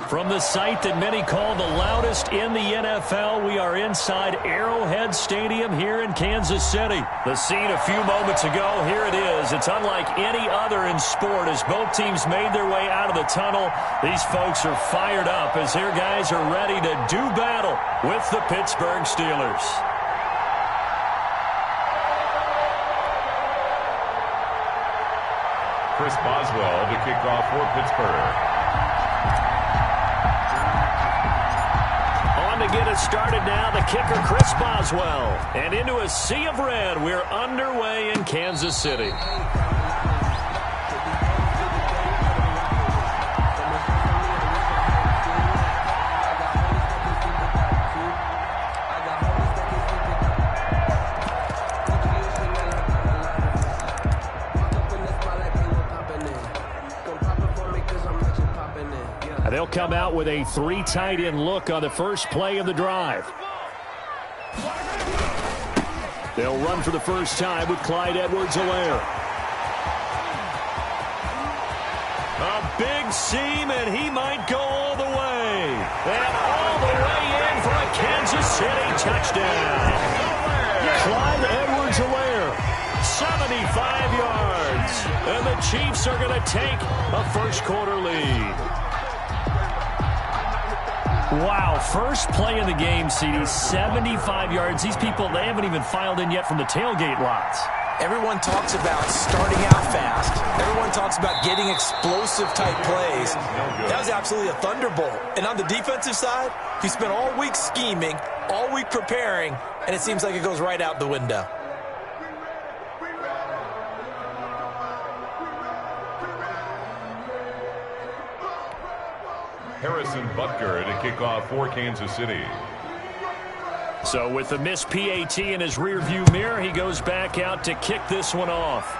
From the site that many call the loudest in the NFL, we are inside Arrowhead Stadium here in Kansas City. The scene a few moments ago, here it is. It's unlike any other in sport as both teams made their way out of the tunnel. These folks are fired up as their guys are ready to do battle with the Pittsburgh Steelers. Chris Boswell to kick off for Pittsburgh. To get it started now, the kicker, Chris Boswell. And into a sea of red, we're underway in Kansas City. They'll come out with a 3 tight end look on the first play of the drive. They'll run for the first time with Clyde Edwards-Helaire. A big seam, and he might go all the way. And all the way in for a Kansas City touchdown. Clyde Edwards-Helaire, 75 yards. And the Chiefs are going to take a first-quarter lead. Wow, first play of the game, CD, 75 yards. These people, they haven't even filed in yet from the tailgate lots. Everyone talks about starting out fast. Everyone talks about getting explosive-type plays. That was absolutely a thunderbolt. And on the defensive side, he spent all week scheming, all week preparing, and it seems like it goes right out the window. Harrison Butker to kick off for Kansas City. So with the missed PAT in his rearview mirror, he goes back out to kick this one off.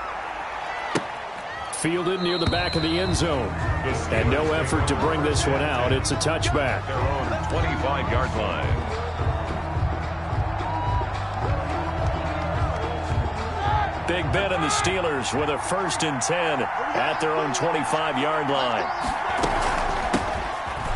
Fielded near the back of the end zone. And no effort to bring this one out. It's a touchback. Their own 25-yard line. Big Ben and the Steelers with a 1st and 10 at their own 25-yard line.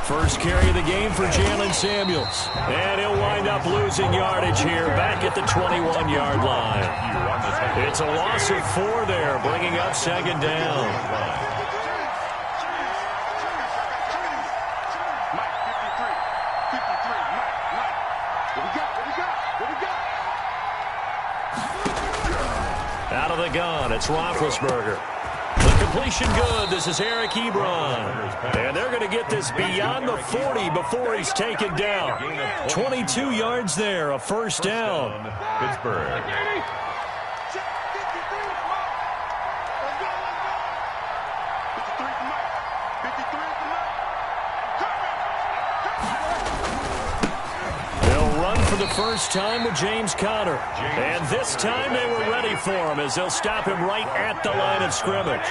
First carry of the game for Jalen Samuels. And he'll wind up losing yardage here back at the 21-yard line. It's a loss of 4 there, bringing up 2nd down. Out of the gun, it's Roethlisberger. The completion good. This is Eric Ebron. And they're going to get this beyond the 40 before he's taken down. 22 yards there, a first down. Pittsburgh. They'll run for the first time with James Conner. And this time they were ready for him as they'll stop him right at the line of scrimmage.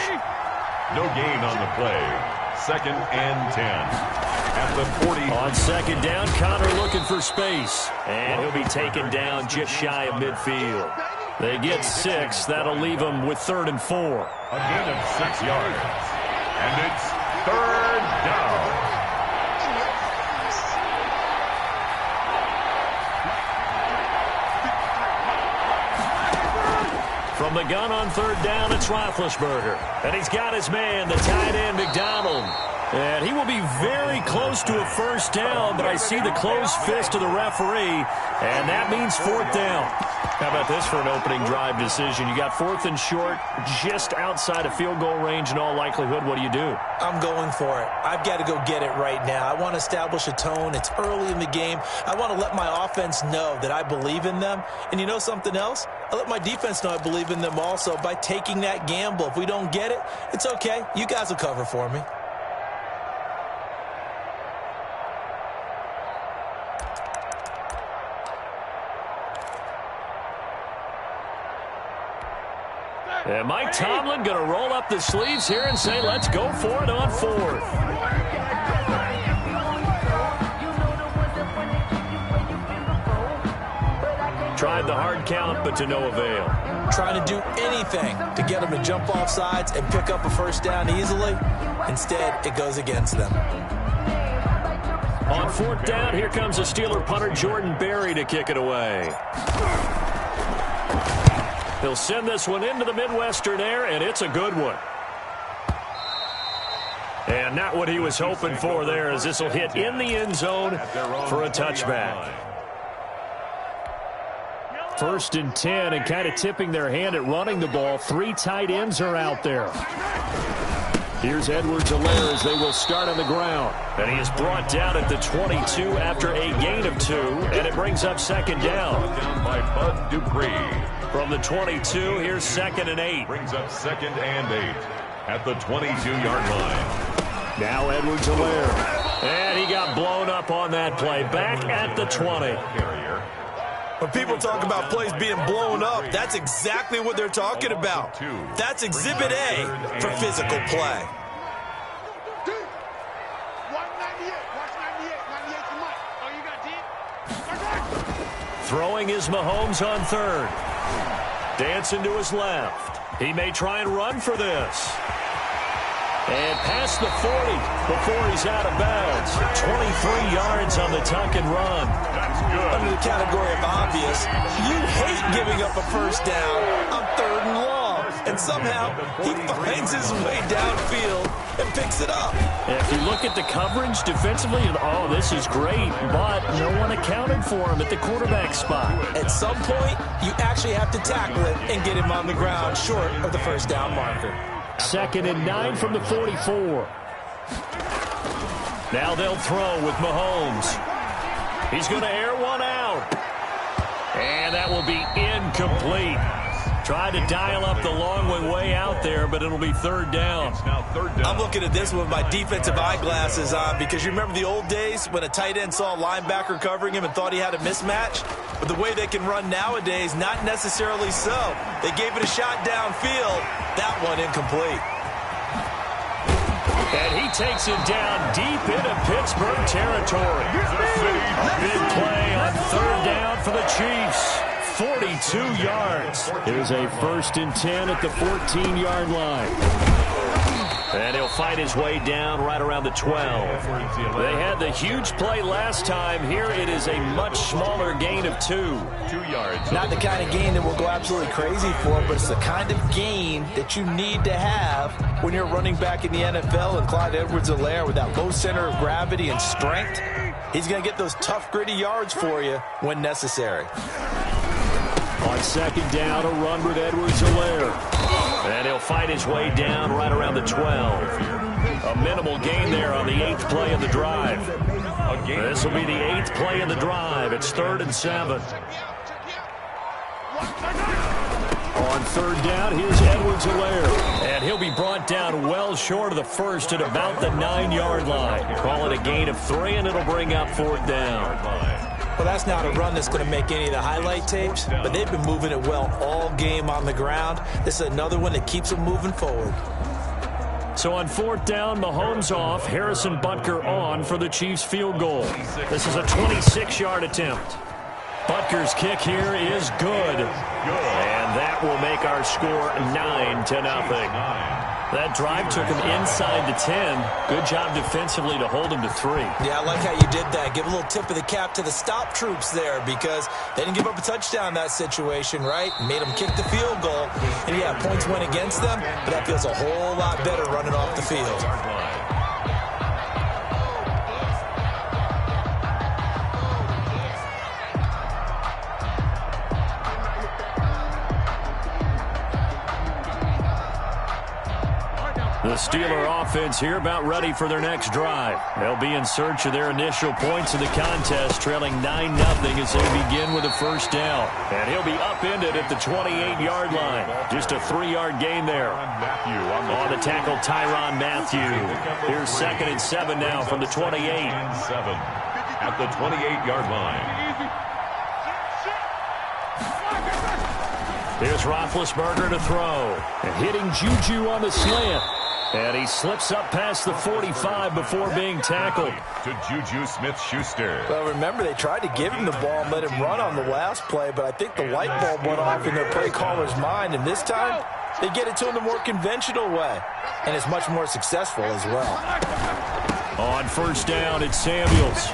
No gain on the play. 2nd and 10. At the 40. On 2nd down, Conner looking for space. And he'll be taken down just shy of midfield. They get 6. That'll leave them with 3rd and 4. A gain of 6 yards. And it's 3rd down. From the gun on 3rd down, it's Roethlisberger. And he's got his man, the tight end, McDonald. And he will be very close to a first down, but I see the closed fist of the referee, and that means 4th down. How about this for an opening drive decision? You got 4th and short, just outside of field goal range in all likelihood. What do you do? I'm going for it. I've got to go get it right now. I want to establish a tone. It's early in the game. I want to let my offense know that I believe in them. And you know something else? I let my defense know I believe in them also by taking that gamble. If we don't get it, it's okay. You guys will cover for me. And Mike Tomlin going to roll up the sleeves here and say, let's go for it on 4th. Tried the hard count, but to no avail. Trying to do anything to get them to jump off sides and pick up a first down easily. Instead, it goes against them. On fourth down, here comes the Steeler punter Jordan Berry to kick it away. He'll send this one into the Midwestern air, and it's a good one. And not what he was hoping for there, as this will hit in the end zone for a touchback. First and 10, and kind of tipping their hand at running the ball. 3 tight ends are out there. Here's Edwards-Helaire as they will start on the ground. And he is brought down at the 22 after a gain of 2, and it brings up second down. Down by Bud Dupree. From the 22, here's 2nd and 8. Brings up 2nd and 8 at the 22-yard line. Now Edwards-Helaire. And he got blown up on that play. Back at the 20. When people talk about plays being blown up, that's exactly what they're talking about. That's Exhibit A for physical play. Throwing is Mahomes on third. Dancing to his left. He may try and run for this. And past the 40 before he's out of bounds. 23 yards on the tuck and run. That's good. Under the category of obvious, you hate giving up a first down on 3rd and long. And somehow, he finds his way downfield and picks it up. If you look at the coverage defensively, oh, this is great, but no one accounted for him at the quarterback spot. At some point, you actually have to tackle it and get him on the ground short of the first down marker. 2nd and 9 from the 44. Now they'll throw with Mahomes. He's going to air one out. And that will be incomplete. Tried to dial up the long one way out there, but it'll be 3rd down. It's now 3rd down. I'm looking at this with my defensive eyeglasses on because you remember the old days when a tight end saw a linebacker covering him and thought he had a mismatch? But the way they can run nowadays, not necessarily so. They gave it a shot downfield. That one incomplete. And he takes it down deep into Pittsburgh territory. A big play on 3rd down for the Chiefs. 42 yards. Here's a 1st and 10 at the 14-yard line. And he'll fight his way down right around the 12. They had the huge play last time. Here it is a much smaller gain of 2. 2 yards. Not the kind of gain that we'll go absolutely crazy for, but it's the kind of gain that you need to have when you're running back in the NFL. And Clyde Edwards-Helaire, with that low center of gravity and strength, he's going to get those tough, gritty yards for you when necessary. On 2nd down, a run with Edwards-Helaire. And he'll fight his way down right around the 12. A minimal gain there on the 8th play of the drive. This will be the 8th play of the drive. It's 3rd and 7. On 3rd down, here's Edwards-Helaire. And he'll be brought down well short of the first at about the 9-yard line. Call it a gain of 3, and it'll bring up 4th down. Well, that's not a run that's going to make any of the highlight tapes, but they've been moving it well all game on the ground. This is another one that keeps them moving forward. So on 4th down, Mahomes off, Harrison Butker on for the Chiefs field goal. This is a 26-yard attempt. Butker's kick here is good. And that will make our score 9-0. That drive took him inside the 10. Good job defensively to hold him to 3. Yeah, I like how you did that. Give a little tip of the cap to the stop troops there because they didn't give up a touchdown in that situation, right? Made them kick the field goal. And, yeah, points went against them, but that feels a whole lot better running off the field. The Steeler offense here about ready for their next drive. They'll be in search of their initial points of the contest, trailing 9-0 as they begin with a first down. And he'll be upended at the 28-yard line. Just a 3-yard gain there. On the tackle, Tyrann Mathieu. Here's 2nd and 7 now from the 28. 7 at the 28-yard line. Here's Roethlisberger to throw. And hitting Juju on the slant. And he slips up past the 45 before being tackled. To Juju Smith-Schuster. Well, remember, they tried to give him the ball and let him run on the last play, but I think the light bulb went off in their play caller's mind, and this time they get it to him the more conventional way, and it's much more successful as well. On first down, it's Samuels.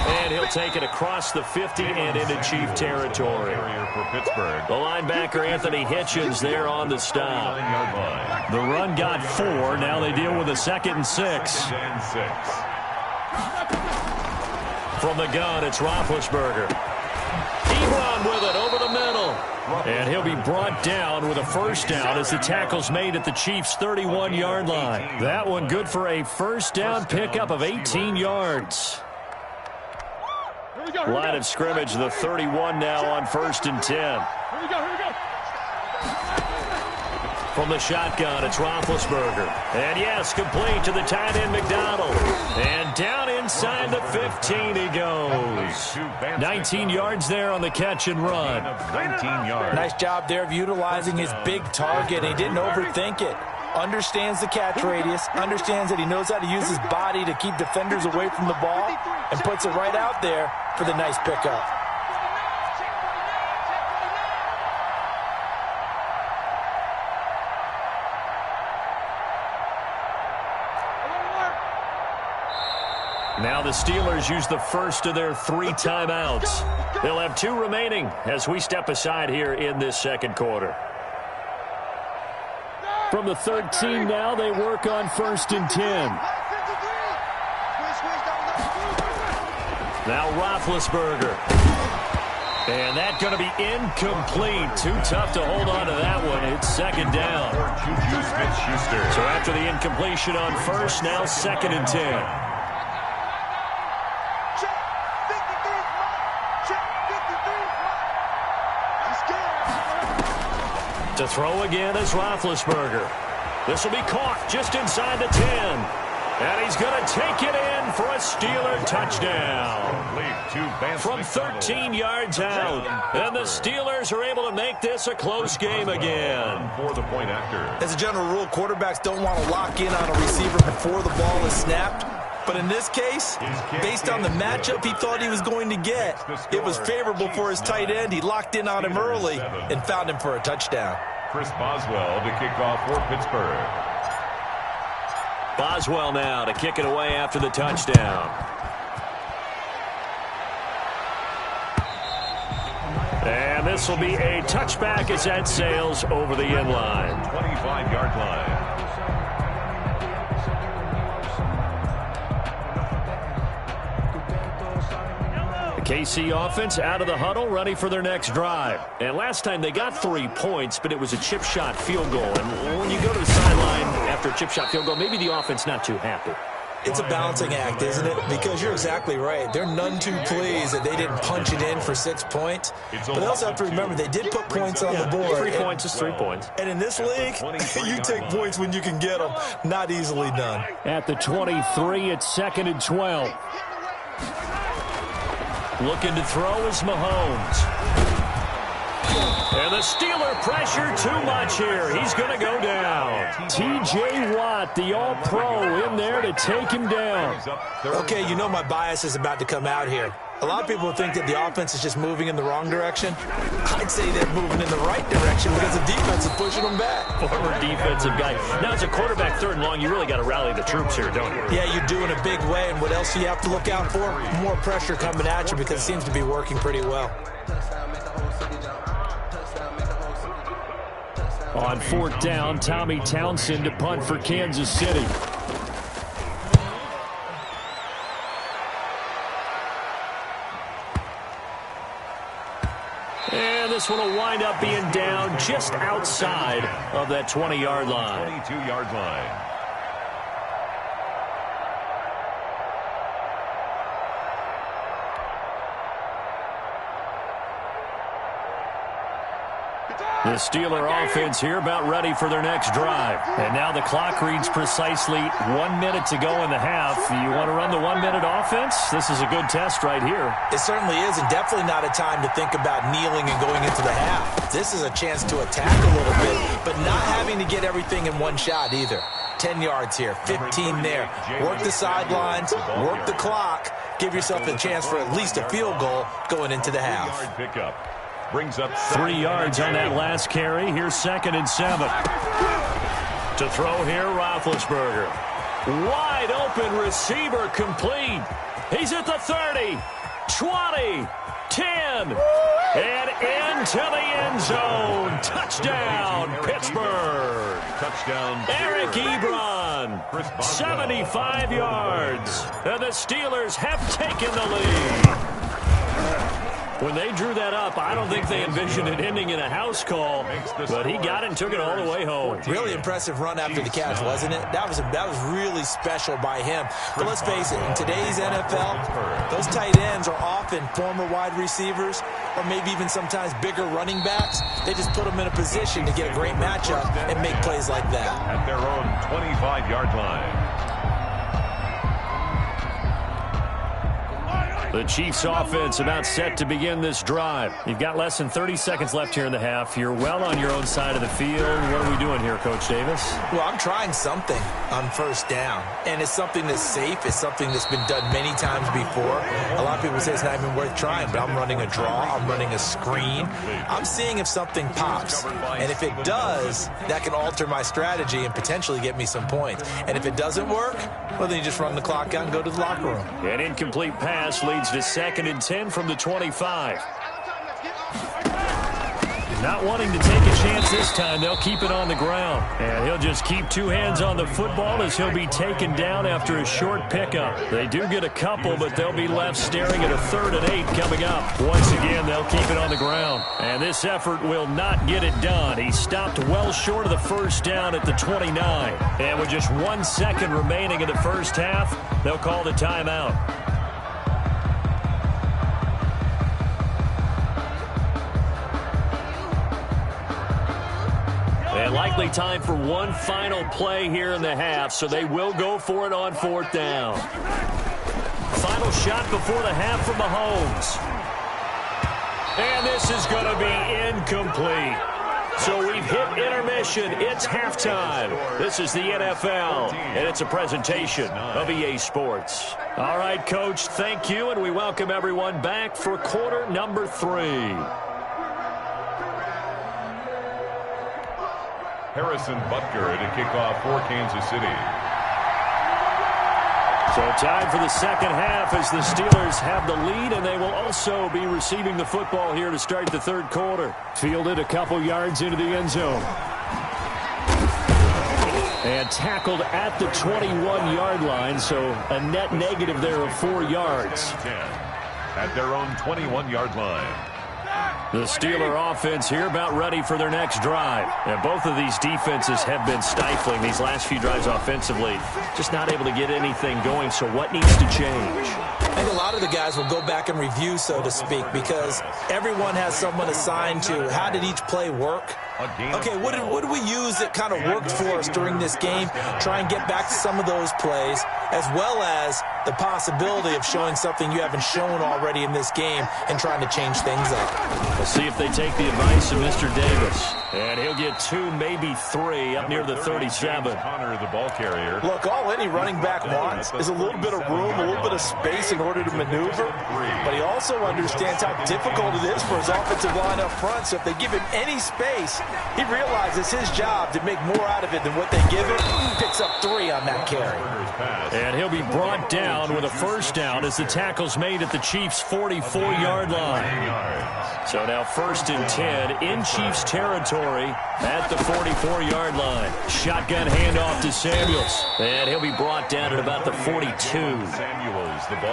And he'll take it across the 50 and into Chief territory. For Pittsburgh. The linebacker, Anthony Hitchens, there on the stop. The run got 4. Now they deal with a 2nd and 6. From the gun, it's Roethlisberger. He run with it over the middle. And he'll be brought down with a first down as the tackle's made at the Chiefs' 31-yard line. That one good for a first down pickup of 18 yards. Line of scrimmage, the 31 now on 1st and 10. From the shotgun, it's Roethlisberger. And yes, complete to the tight end, McDonald. And down inside the 15 he goes. 19 yards there on the catch and run. 19 yards. Nice job there of utilizing his big target. He didn't overthink it. Understands the catch radius, understands that he knows how to use his body to keep defenders away from the ball, and puts it right out there for the nice pickup. Now the Steelers use the first of their 3 timeouts. They'll have 2 remaining as we step aside here in this second quarter. From the 13 now, they work on 1st and 10. Now Roethlisberger. And that's going to be incomplete. Too tough to hold on to that one. It's 2nd down. So after the incompletion on 1st, now 2nd and 10. To throw again is Roethlisberger. This will be caught just inside the 10. And he's going to take it in for a Steeler touchdown. From 13 yards out. And the Steelers are able to make this a close game again. For the point after. As a general rule, quarterbacks don't want to lock in on a receiver before the ball is snapped. But in this case, based on the matchup he thought he was going to get, it was favorable for his tight end. He locked in on him early and found him for a touchdown. Chris Boswell to kick off for Pittsburgh. Boswell now to kick it away after the touchdown. And this will be a touchback as that sails over the end line. 25-yard line. KC offense out of the huddle, ready for their next drive. And last time they got 3 points, but it was a chip shot field goal. And when you go to the sideline after a chip shot field goal, maybe the offense not too happy. It's a balancing act, isn't it? Because you're exactly right. They're none too pleased that they didn't punch it in for 6 points. But they also have to remember they did put points on the board. 3 points is 3 points. And in this league, you take points when you can get them. Not easily done. At the 23, it's 2nd and 12. Looking to throw is Mahomes. And the Steeler pressure too much here. He's going to go down. T.J. Watt, the all-pro, in there to take him down. Okay, you know my bias is about to come out here. A lot of people think that the offense is just moving in the wrong direction. I'd say they're moving in the right direction because the defense is pushing them back. Former defensive guy. Now, as a quarterback 3rd and long, you really got to rally the troops here, don't you? Yeah, you do in a big way. And what else do you have to look out for? More pressure coming at you because it seems to be working pretty well. On 4th down, Tommy Townsend to punt for Kansas City. And this one will wind up being down just outside of that 20-yard line. 22-yard line. The Steeler offense here about ready for their next drive. And now the clock reads precisely 1 minute to go in the half. You want to run the 1 minute offense? This is a good test right here. It certainly is, and definitely not a time to think about kneeling and going into the half. This is a chance to attack a little bit, but not having to get everything in one shot either. 10 yards here, 15 there. Work the sidelines, work the clock. Give yourself a chance for at least a field goal going into the half. Pickup. Brings up 3 yards on that last carry. Here's 2nd and 7. To throw here, Roethlisberger. Wide open receiver complete. He's at the 30, 20, 10, and into the end zone. Touchdown, Pittsburgh. Touchdown. Eric Ebron, 75 yards. And the Steelers have taken the lead. When they drew that up, I don't think they envisioned it ending in a house call, but he got it and took it all the way home. Really impressive run after the catch, wasn't it? That was really special by him. But let's face it, in today's NFL, those tight ends are often former wide receivers or maybe even sometimes bigger running backs. They just put them in a position to get a great matchup and make plays like that. At their own 25-yard line. The Chiefs offense about set to begin this drive. You've got less than 30 seconds left here in the half. You're well on your own side of the field. What are we doing here, Coach Davis? Well, I'm trying something on first down, and it's something that's safe. It's something that's been done many times before. A lot of people say it's not even worth trying, but I'm running a draw. I'm running a screen. I'm seeing if something pops, and if it does, that can alter my strategy and potentially get me some points. And if it doesn't work, well, then you just run the clock out and go to the locker room. An incomplete pass leads to 2nd and 10 from the 25. Not wanting to take a chance this time, they'll keep it on the ground. And he'll just keep 2 hands on the football as he'll be taken down after a short pickup. They do get a couple, but they'll be left staring at a 3rd and 8 coming up. Once again, they'll keep it on the ground. And this effort will not get it done. He stopped well short of the first down at the 29. And with just 1 second remaining in the first half, they'll call the timeout. And likely time for one final play here in the half, so they will go for it on 4th down. Final shot before the half from Mahomes. And this is going to be incomplete. So we've hit intermission. It's halftime. This is the NFL, and it's a presentation of EA Sports. All right, Coach, thank you, and we welcome everyone back for quarter number 3. Harrison Butker to kick off for Kansas City. So time for the second half as the Steelers have the lead, and they will also be receiving the football here to start the 3rd quarter. Fielded a couple yards into the end zone. And tackled at the 21-yard line, so a net negative there of 4 yards. At their own 21-yard line. The Steeler offense here about ready for their next drive. And both of these defenses have been stifling these last few drives offensively. Just not able to get anything going, so what needs to change? I think a lot of the guys will go back and review, so to speak, because everyone has someone assigned to how did each play work. Okay, what did we use that kind of worked for us during this game? Try and get back to some of those plays, as well as the possibility of showing something you haven't shown already in this game and trying to change things up. We'll see if they take the advice of Mr. Davis. And he'll get 2, maybe 3 up near the 37. Connor, the ball carrier. Look, all any running back wants is a little bit of room, a little bit of space in order to maneuver. But he also understands how difficult it is for his offensive line up front. So if they give him any space, he realizes his job to make more out of it than what they give him. Picks up 3 on that carry. And he'll be brought down with a first down as the tackle's made at the Chiefs' 44-yard line. So now 1st and 10 in Chiefs territory at the 44-yard line. Shotgun handoff to Samuels. And he'll be brought down at about the 42.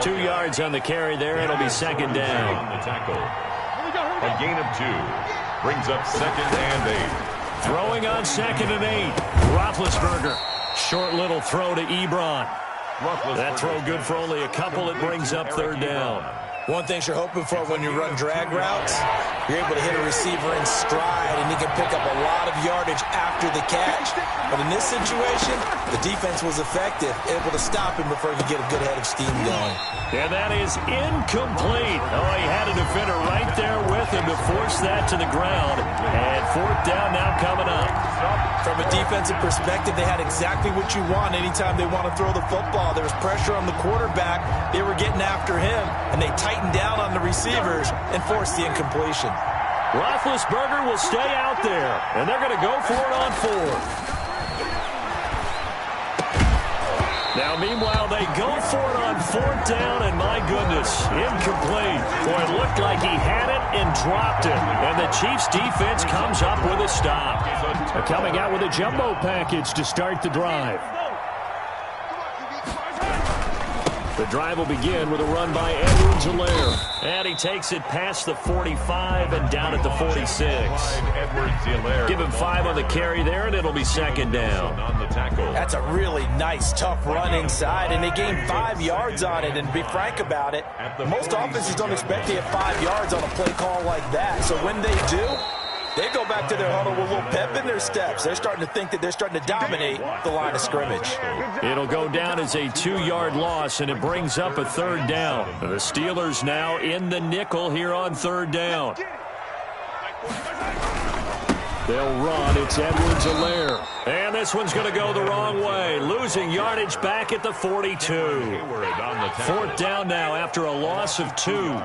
2 yards on the carry there. It'll be 2nd down. A gain of 2. Brings up 2nd and 8. Throwing on 2nd and 8. Roethlisberger. Short little throw to Ebron. That throw good for only a couple. It brings up 3rd down. One thing you're hoping for when you run drag routes, you're able to hit a receiver in stride, and he can pick up a lot of yardage after the catch. But in this situation, the defense was effective, able to stop him before he could get a good head of steam going. And that is incomplete. Oh, he had a defender right there with him to force that to the ground. And 4th down now coming up. From a defensive perspective, they had exactly what you want anytime they want to throw the football. There was pressure on the quarterback. They were getting after him, and they tightened down on the receivers and forced the incompletion. Roethlisberger will stay out there, and they're going to go for it on 4th. Now, meanwhile, they go for it on 4th down, and my goodness, incomplete. Boy, it looked like he had it and dropped it, and the Chiefs' defense comes up with a stop. They're coming out with a jumbo package to start the drive. The drive will begin with a run by Edwards-Helaire. And he takes it past the 45 and down at the 46. Give him 5 on the carry there, and it'll be 2nd down. That's a really nice, tough run inside, and they gained 5 yards on it. And to be frank about it, most offenses don't expect to get 5 yards on a play call like that. So when they do, they go back to their huddle with a little pep in their steps. They're starting to think that they're starting to dominate the line of scrimmage. It'll go down as a 2-yard loss, and it brings up a 3rd down. The Steelers now in the nickel here on 3rd down. They'll run. It's Edwards-Helaire. And this one's going to go the wrong way. Losing yardage back at the 42. 4th down now after a loss of 2.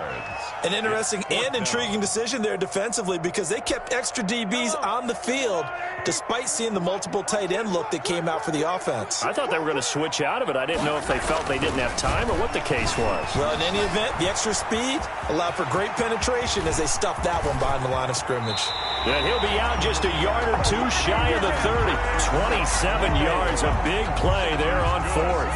An interesting and intriguing decision there defensively because they kept extra DBs on the field despite seeing the multiple tight end look that came out for the offense. I thought they were going to switch out of it. I didn't know if they felt they didn't have time or what the case was. Well, in any event, the extra speed allowed for great penetration as they stuffed that one behind the line of scrimmage. And he'll be out just a yard or 2 shy of the 30. 27 yards, a big play there on 4th.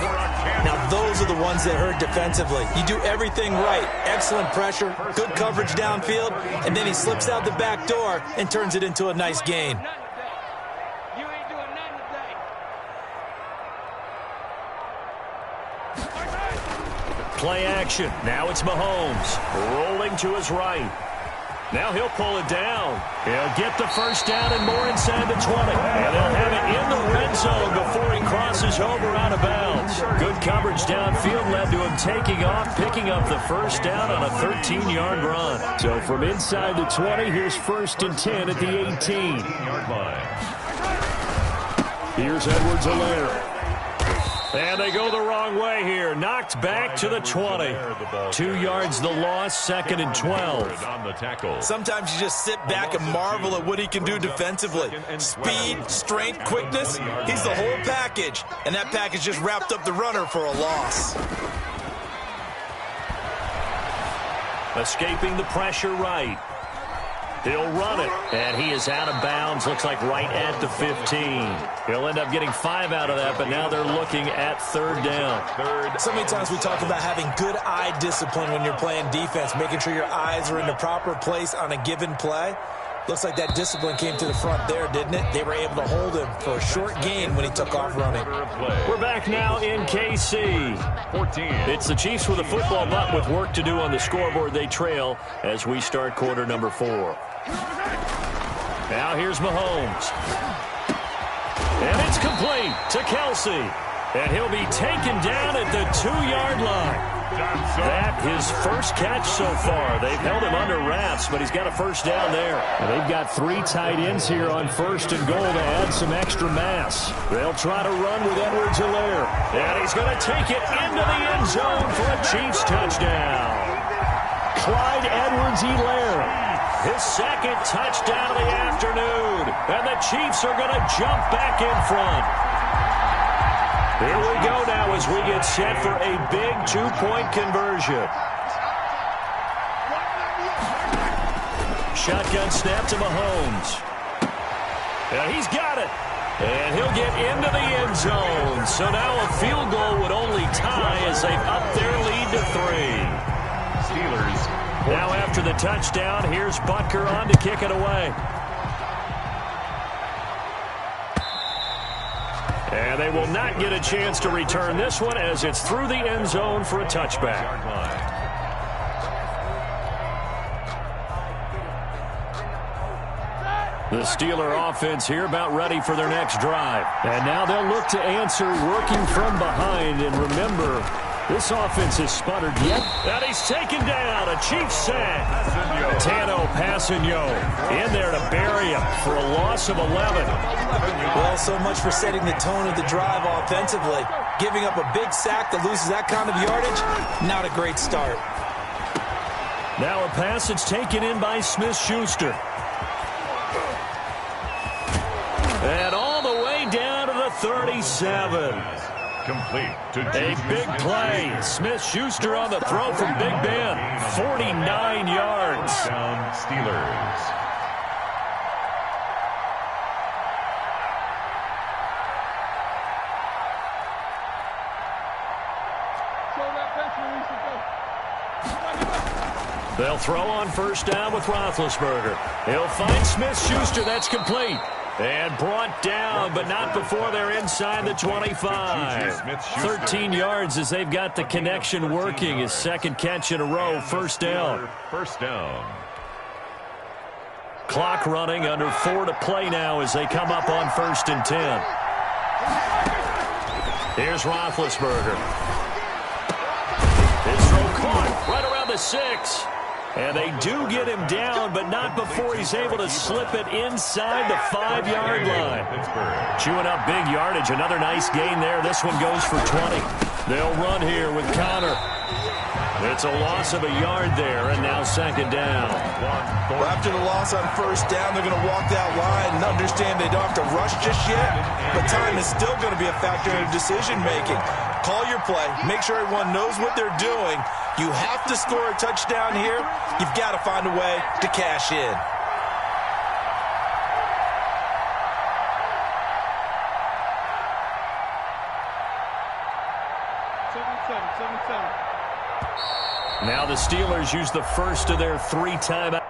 Now, those are the ones that hurt defensively. You do everything right. Excellent pressure, good coverage downfield, and then he slips out the back door and turns it into a nice gain. Play action. Now it's Mahomes rolling to his right. Now he'll pull it down. He'll get the 1st down and more inside the 20. And they'll have it in the red zone before he crosses over out of bounds. Good coverage downfield led to him taking off, picking up the 1st down on a 13-yard run. So from inside the 20, here's 1st and 10 at the 18-yard line. Here's Edwards-Helaire. And they go the wrong way here. Knocked back to the 20. 2 yards the loss, 2nd and 12. Sometimes you just sit back and marvel at what he can do defensively. Speed, strength, quickness. He's the whole package. And that package just wrapped up the runner for a loss. Escaping the pressure right. He'll run it, and he is out of bounds, looks like right at the 15. He'll end up getting 5 out of that, but now they're looking at 3rd down. So many times we talk about having good eye discipline when you're playing defense, making sure your eyes are in the proper place on a given play. Looks like that discipline came to the front there, didn't it? They were able to hold him for a short gain when he took off running. We're back now in KC. 14. It's the Chiefs with a football, but with work to do on the scoreboard. They trail as we start quarter number 4. Now here's Mahomes. And it's complete to Kelsey. And he'll be taken down at the 2-yard line. That his first catch so far. They've held him under wraps, but he's got a 1st down there. And they've got 3 tight ends here on 1st and goal to add some extra mass. They'll try to run with Edwards-Helaire. And he's going to take it into the end zone for a Chiefs touchdown. Clyde Edwards-Helaire. His 2nd touchdown of the afternoon. And the Chiefs are going to jump back in front. Here we go now as we get set for a big 2-point conversion. Shotgun snap to Mahomes. And he's got it. And he'll get into the end zone. So now a field goal would only tie as they've upped their lead to 3. Steelers. Now after the touchdown, here's Butker on to kick it away. And they will not get a chance to return this one as it's through the end zone for a touchback. The Steeler offense here about ready for their next drive. And now they'll look to answer working from behind. And remember, This offense has sputtered yet. And he's taken down. A Chiefs sack. Tano Passanio in there to bury him for a loss of 11. Well, so much for setting the tone of the drive offensively. Giving up a big sack that loses that kind of yardage, not a great start. Now a passage taken in by Smith-Schuster. And all the way down to the 37. Complete to a big play. Smith-Schuster on the throw from Big Ben. 49 yards. Down Steelers. They'll throw on first down with Roethlisberger. He'll find Smith-Schuster. That's complete. And brought down, but not before they're inside the 25. 13 yards as they've got the connection working. His second catch in a row. First down. First down. Clock running, under 4 to play now as they come up on 1st and 10. Here's Roethlisberger. His throw caught right around the 6. And they do get him down, but not before he's able to slip it inside the 5-yard line. Chewing up big yardage. Another nice gain there. This one goes for 20. They'll run here with Connor. It's a loss of a yard there, and now second down. Well, after the loss on first down, they're going to walk that line and understand they don't have to rush just yet, but time is still going to be a factor in decision-making. Call your play. Make sure everyone knows what they're doing. You have to score a touchdown here. You've got to find a way to cash in. Now the Steelers use the first of their 3 timeouts.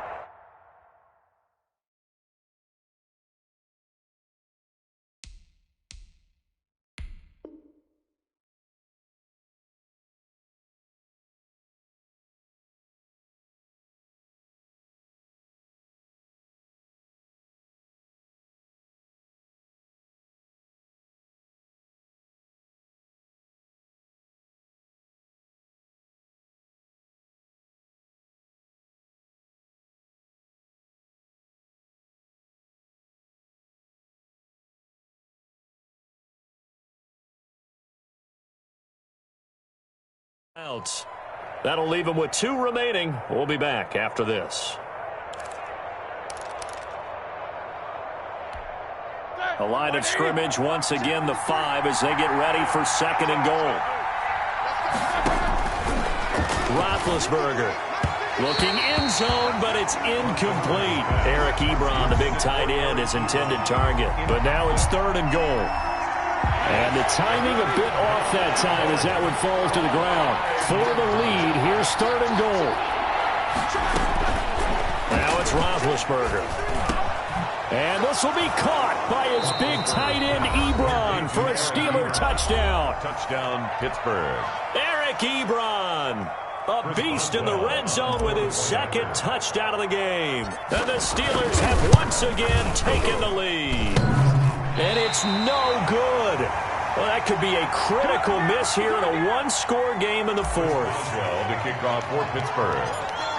That'll leave them with 2 remaining. We'll be back after this. A line of scrimmage, once again the 5 as they get ready for 2nd and goal. Roethlisberger looking end zone, but it's incomplete. Eric Ebron, the big tight end, is intended target. But now it's 3rd and goal. And the timing a bit off that time as that one falls to the ground. For the lead, here's 3rd and goal. Now it's Roethlisberger. And this will be caught by his big tight end, Ebron, for a Steeler touchdown. Touchdown, Pittsburgh. Eric Ebron, a beast in the red zone with his 2nd touchdown of the game. And the Steelers have once again taken the lead. And it's no good. Well, that could be a critical miss here in a 1-score game in the 4th. 12 to kick off for Pittsburgh.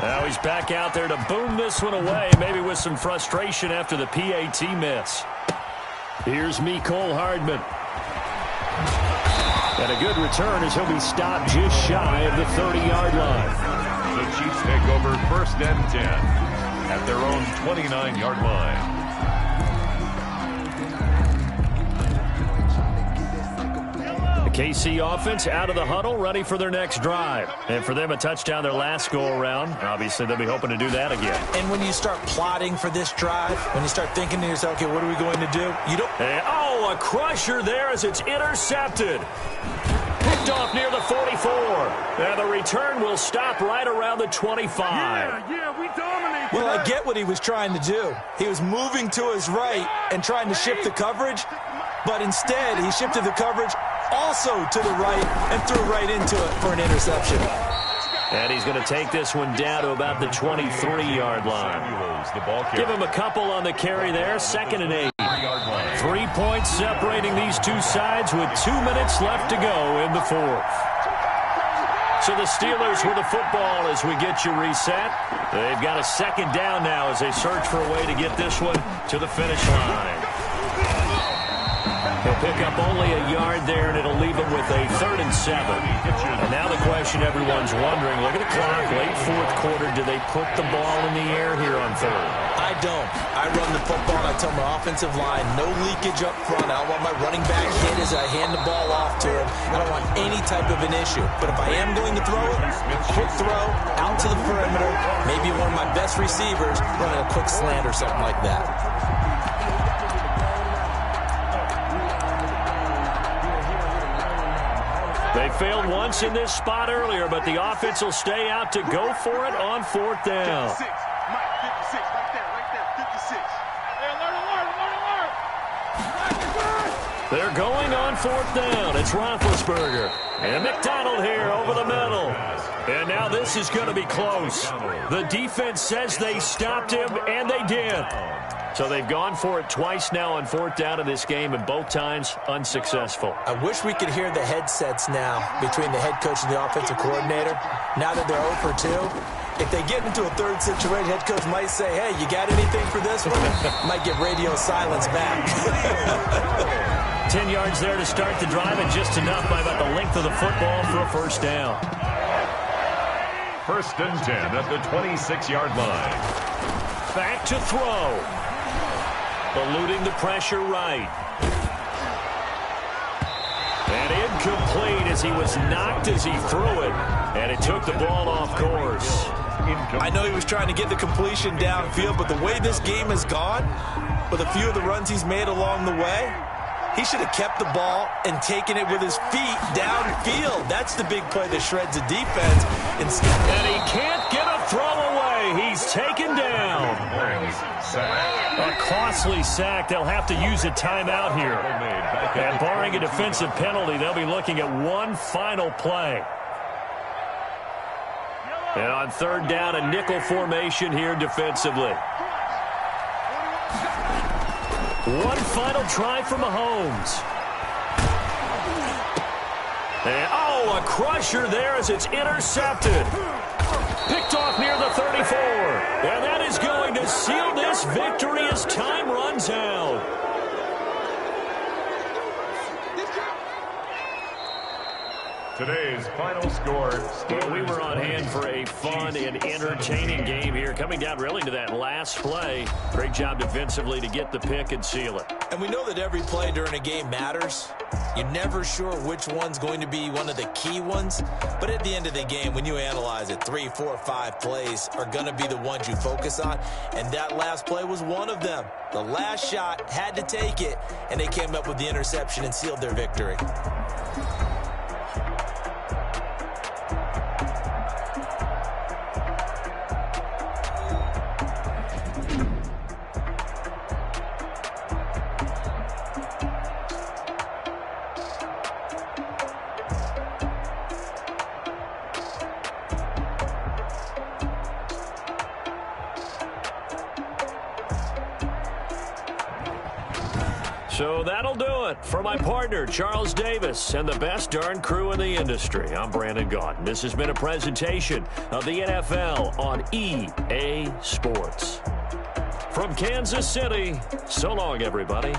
Now he's back out there to boom this one away, maybe with some frustration after the PAT miss. Here's Mecole Hardman. And a good return as he'll be stopped just shy of the 30-yard line. The Chiefs take over 1st and 10 at their own 29-yard line. KC offense out of the huddle, ready for their next drive. And for them, a touchdown their last go-around. Obviously, they'll be hoping to do that again. And when you start plotting for this drive, when you start thinking to yourself, okay, what are we going to do? You don't... And, oh, a crusher there as it's intercepted. Picked off near the 44. And the return will stop right around the 25. Yeah, we dominate. Well, I get what he was trying to do. He was moving to his right and trying to shift the coverage, but instead he shifted the coverage also to the right and threw right into it for an interception. And he's going to take this one down to about the 23-yard line. Give him a couple on the carry there. 2nd and 8. 3 points separating these two sides with 2 minutes left to go in the 4th. So the Steelers with the football as we get you reset. They've got a second down now as they search for a way to get this one to the finish line. He'll pick up only a yard there, and it'll leave him with a 3rd and 7. And now the question everyone's wondering, look at the clock, late fourth quarter, do they put the ball in the air here on 3rd? I don't. I run the football, and I tell my offensive line, no leakage up front. I don't want my running back hit as I hand the ball off to him. I don't want any type of an issue. But if I am going to throw it, quick throw, out to the perimeter, maybe one of my best receivers running a quick slant or something like that. They failed once in this spot earlier, but the offense will stay out to go for it on 4th down. 56, Mike, 56, right there, 56. Hey, alert. They're going on 4th down. It's Roethlisberger. And McDonald here over the middle. And now this is going to be close. The defense says they stopped him, and they did. So they've gone for it twice now on 4th down in this game, and both times unsuccessful. I wish we could hear the headsets now between the head coach and the offensive coordinator. Now that they're 0 for 2, if they get into a third situation, head coach might say, hey, you got anything for this one? Might get radio silence back. 10 yards there to start the drive, and just enough by about the length of the football for a 1st down. 1st and 10 at the 26-yard line. Back to throw. Eluding the pressure right. And incomplete as he was knocked as he threw it. And it took the ball off course. I know he was trying to get the completion downfield, but the way this game has gone, with a few of the runs he's made along the way, he should have kept the ball and taken it with his feet downfield. That's the big play that shreds the defense. And he can't get a throw away. He's taken down. A costly sack. They'll have to use a timeout here. And barring a defensive penalty, they'll be looking at one final play. And on 3rd down, a nickel formation here defensively. One final try for Mahomes. And, a crusher there as it's intercepted. Picked off near the 34. And that is going to seal this victory as time runs out. Today's final score. Well, we were on hand for a fun and entertaining game here. Coming down really to that last play. Great job defensively to get the pick and seal it. And we know that every play during a game matters. You're never sure which one's going to be one of the key ones. But at the end of the game, when you analyze it, 3, 4, 5 plays are going to be the ones you focus on. And that last play was one of them. The last shot had to take it, and they came up with the interception and sealed their victory. So that'll do it for my partner, Charles Davis, and the best darn crew in the industry. I'm Brandon Gaudin. This has been a presentation of the NFL on EA Sports. From Kansas City, so long, everybody.